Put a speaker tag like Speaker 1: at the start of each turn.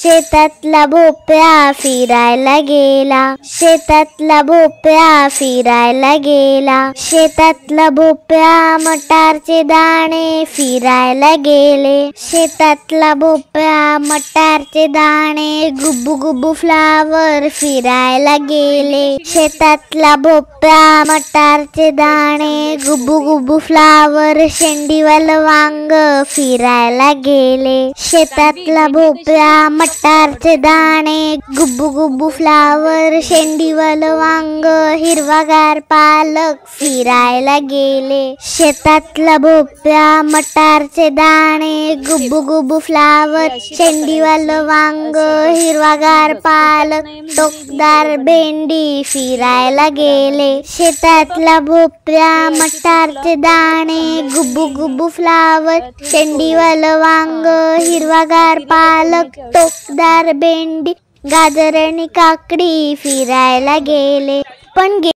Speaker 1: शेतातला भोपळा फिरायला गेला, शेतातला भोपळा फिरायला गेला, शेतातला भोपळा मटारचे दाणे फिरायला गेले, शेतातला भोपळा मटारचे दाणे गुब्बू गुब्बू फ्लावर फिरायला गेले, शेतातला भोपळा मटारचे दाणे गुब्बू गुब्बू फ्लावर शेंडीवालं वांग फिरायला गेले, शेतातला भोपळा मटारचे दाणे गुब्बू गुब्बू फ्लावर शेंडीवालं वांग हिरवागार पालक फिरायला गेले, शेतातला भोपळा मटारचे दाणे गुब्बू गुब्बू फ्लावर शेंडीवालं वांग हिरवागार पालक टोकदार भेंडी फिरायला गेले, शेतातला भोपळा मटारचे दाणे गुब्बू गुब्बू फ्लावर शेंडीवालं वांग हिरवागार पालक टोकदार भेंडी गाजर आणि काकडी फिरायला गेले, पण